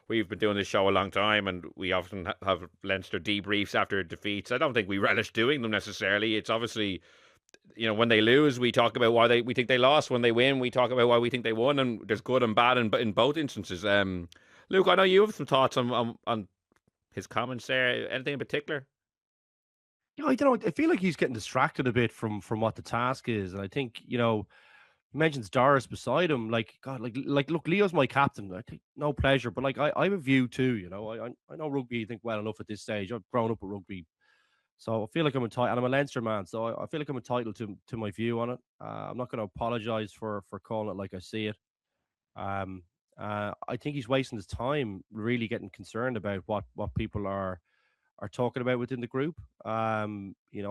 we've been doing this show a long time, and we often have Leinster debriefs after defeats. I don't think we relish doing them necessarily. It's obviously, when they lose, we talk about why we think they lost. When they win, we talk about why we think they won. And there's good and bad in both instances. Luke, I know you have some thoughts on his comments there. Anything in particular? I don't know. I feel like he's getting distracted a bit from what the task is, and I think he mentions Doris beside him. Like God, look, Leo's my captain. I think no pleasure, but like I have a view too. I know rugby. I think well enough at this stage. I've grown up with rugby, so I feel like I'm entitled, and I'm a Leinster man, so I feel like I'm entitled to my view on it. I'm not going to apologise for calling it like I see it. Um, I think he's wasting his time really getting concerned about what people are talking about within the group. I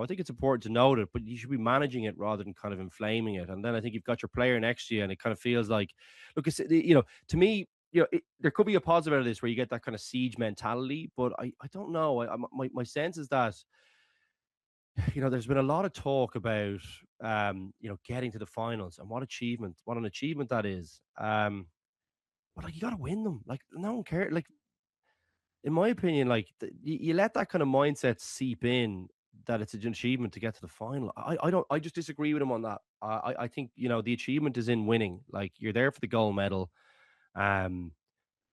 think it's important to note it, but you should be managing it rather than kind of inflaming it. And then I think you've got your player next to you, and it kind of feels like, look, to me, there could be a positive out of this where you get that kind of siege mentality, but I don't know. My sense is that there's been a lot of talk about getting to the finals and what an achievement that is. But like you got to win them. Like no one cares. Like in my opinion, like you let that kind of mindset seep in that it's an achievement to get to the final. I don't. I just disagree with him on that. I think the achievement is in winning. Like you're there for the gold medal, um,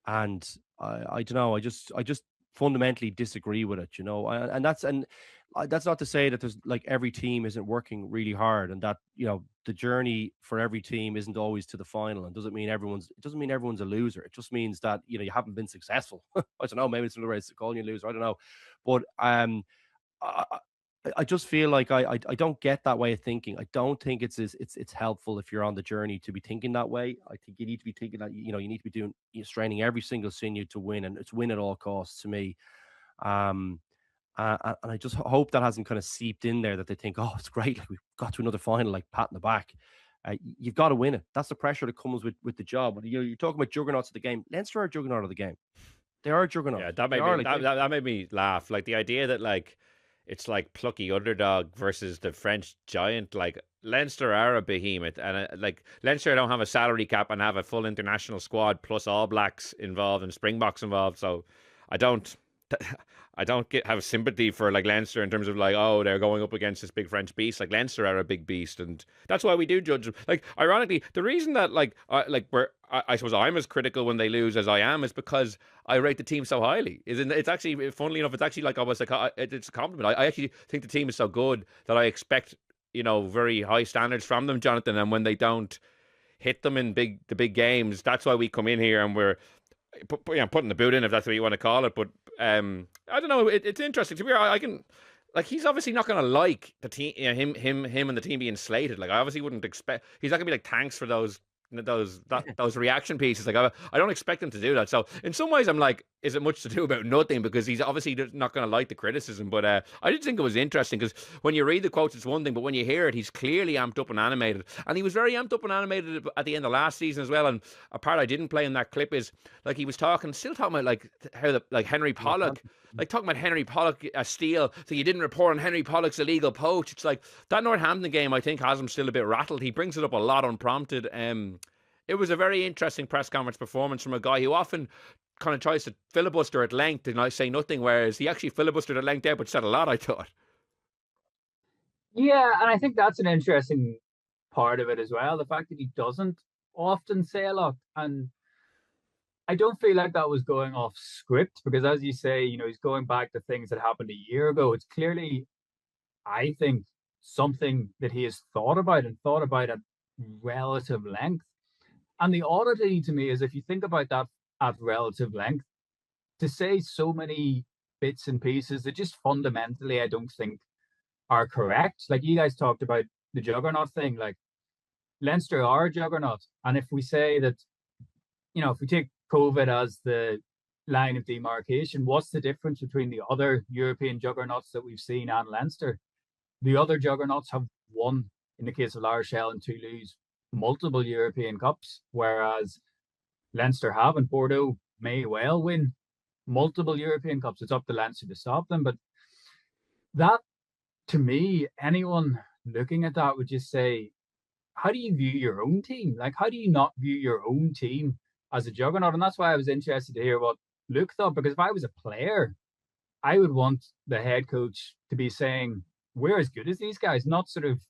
and I don't know. I just fundamentally disagree with it. And that's not to say that there's like every team isn't working really hard, and that the journey for every team isn't always to the final, and it doesn't mean everyone's a loser. It just means that you haven't been successful. I don't know. Maybe it's another way of calling you a loser. I don't know, but I, I I just feel like I don't get that way of thinking. I don't think it's helpful if you're on the journey to be thinking that way. I think you need to be thinking that you need to be doing straining every single sinew to win, and it's win at all costs to me. Um, and I just hope that hasn't kind of seeped in there that they think, oh, it's great, like we've got to another final, like pat in the back. You've got to win it. That's the pressure that comes with the job. You're talking about juggernauts of the game. Leinster are a juggernaut of the game. They are a juggernaut. Yeah, that They made me are like that, they. that, that made me laugh. Like the idea that like it's like plucky underdog versus the French giant. Like Leinster are a behemoth, and like Leinster don't have a salary cap and have a full international squad plus All Blacks involved and Springboks involved. So I don't. I don't have sympathy for like Leinster in terms of like, oh, they're going up against this big French beast. Like Leinster are a big beast, and that's why we do judge them. Like ironically, the reason that I suppose I'm as critical when they lose as I am is because I rate the team so highly. Isn't it's actually funnily enough, it's actually like almost like it's a compliment. I actually think the team is so good that I expect very high standards from them, Jonathan. And when they don't hit them in the big games, that's why we come in here and we're putting the boot in, if that's what you want to call it. But I don't know. It's interesting to me. I can like he's obviously not going to like the team, him, and the team being slated. Like I obviously wouldn't expect he's not going to be like thanks for those reaction pieces. Like I don't expect him to do that. So in some ways, I'm like, is it much to do about nothing? Because he's obviously not going to like the criticism. But I did think it was interesting because when you read the quotes, it's one thing, but when you hear it, he's clearly amped up and animated, and he was very amped up and animated at the end of last season as well. And a part I didn't play in that clip is like he was still talking about like how like Henry Pollock. Like talking about Henry Pollock a steal, so you didn't report on Henry Pollock's illegal poach. It's like that Northampton game. I think has him still a bit rattled. He brings it up a lot unprompted. It was a very interesting press conference performance from a guy who often kind of tries to filibuster at length and I say nothing, whereas he actually filibustered at length there, but said a lot. I thought. Yeah, and I think that's an interesting part of it as well. The fact that he doesn't often say a lot. And I don't feel like that was going off script because, as you say, he's going back to things that happened a year ago. It's clearly, I think, something that he has thought about at relative length. And the oddity to me is if you think about that at relative length, to say so many bits and pieces that just fundamentally I don't think are correct. Like you guys talked about the juggernaut thing, like Leinster are a juggernaut. And if we say that, if we take COVID as the line of demarcation, what's the difference between the other European juggernauts that we've seen and Leinster? The other juggernauts have won, in the case of La Rochelle and Toulouse, multiple European Cups, whereas Leinster have, and Bordeaux may well win multiple European Cups. It's up to Leinster to stop them. But that, to me, anyone looking at that would just say, how do you view your own team? Like, how do you not view your own team as a juggernaut? And that's why I was interested to hear what look though, because if I was a player, I would want the head coach to be saying, we're as good as these guys, not sort of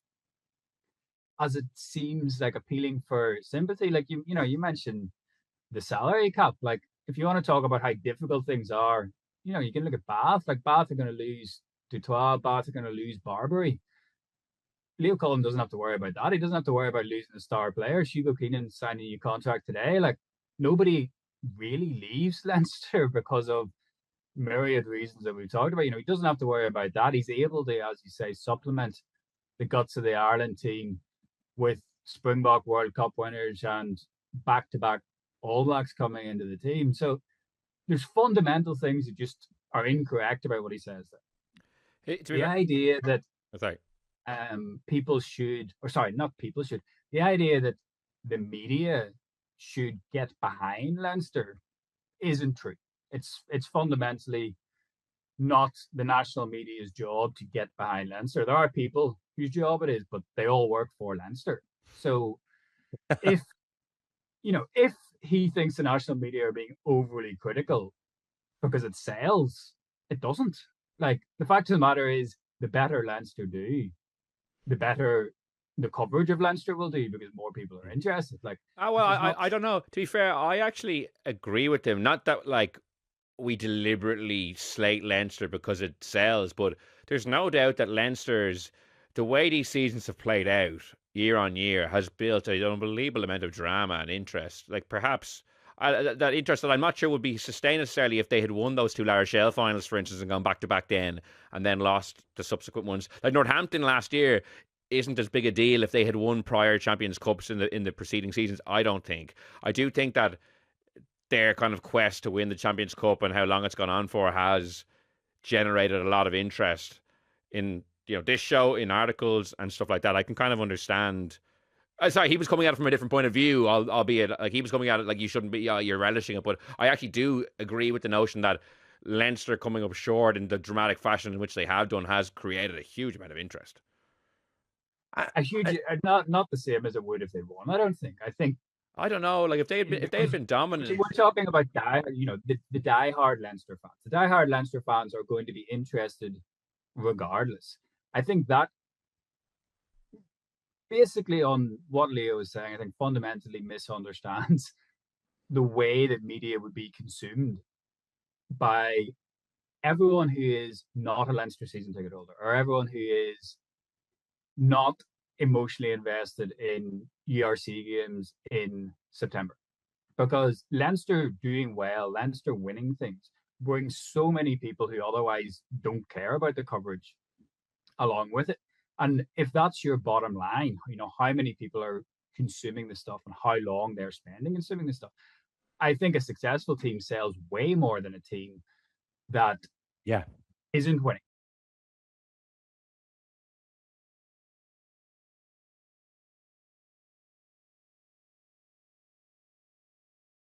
as it seems like appealing for sympathy. Like you mentioned the salary cap. Like if you want to talk about how difficult things are, you can look at Bath. Like Bath are going to lose Dutoit, Bath are going to lose Barbary. Leo Cullen doesn't have to worry about that. He doesn't have to worry about losing a star player. Hugo Keenan signing a new contract today. Like nobody really leaves Leinster because of myriad reasons that we've talked about. He doesn't have to worry about that. He's able to, as you say, supplement the guts of the Ireland team with Springbok World Cup winners and back-to-back All Blacks coming into the team. So there's fundamental things that just are incorrect about what he says there. The idea that people should, or sorry, not people should, the idea that the media should get behind Leinster isn't true. It's fundamentally not the national media's job to get behind Leinster. There are people whose job it is, but they all work for Leinster. So if he thinks the national media are being overly critical because it sells, it doesn't. Like the fact of the matter is, the better Leinster do, the better the coverage of Leinster will do because more people are interested. Like, I don't know. To be fair, I actually agree with him. Not that like we deliberately slate Leinster because it sells, but there's no doubt that the way these seasons have played out year on year has built an unbelievable amount of drama and interest. Like perhaps that interest that I'm not sure would be sustained necessarily if they had won those two La Rochelle finals, for instance, and gone back to back then and then lost the subsequent ones. Like Northampton last year isn't as big a deal if they had won prior Champions Cups in the preceding seasons. I don't think. I do think that their kind of quest to win the Champions Cup and how long it's gone on for has generated a lot of interest in this show, in articles and stuff like that. I can kind of understand. Sorry, he was coming at it from a different point of view, albeit like he was coming at it like you shouldn't be, you're relishing it. But I actually do agree with the notion that Leinster coming up short in the dramatic fashion in which they have done has created a huge amount of interest. A huge, not the same as it would if they won. I don't think. I don't know. Like if they had been dominant, we're talking about the diehard Leinster fans. The diehard Leinster fans are going to be interested regardless. I think that basically on what Leo is saying, I think fundamentally misunderstands the way that media would be consumed by everyone who is not a Leinster season ticket holder or everyone who is not emotionally invested in ERC games in September. Because Leinster doing well, Leinster winning things, brings so many people who otherwise don't care about the coverage along with it. And if that's your bottom line, how many people are consuming the stuff and how long they're spending consuming the stuff. I think a successful team sells way more than a team that isn't winning.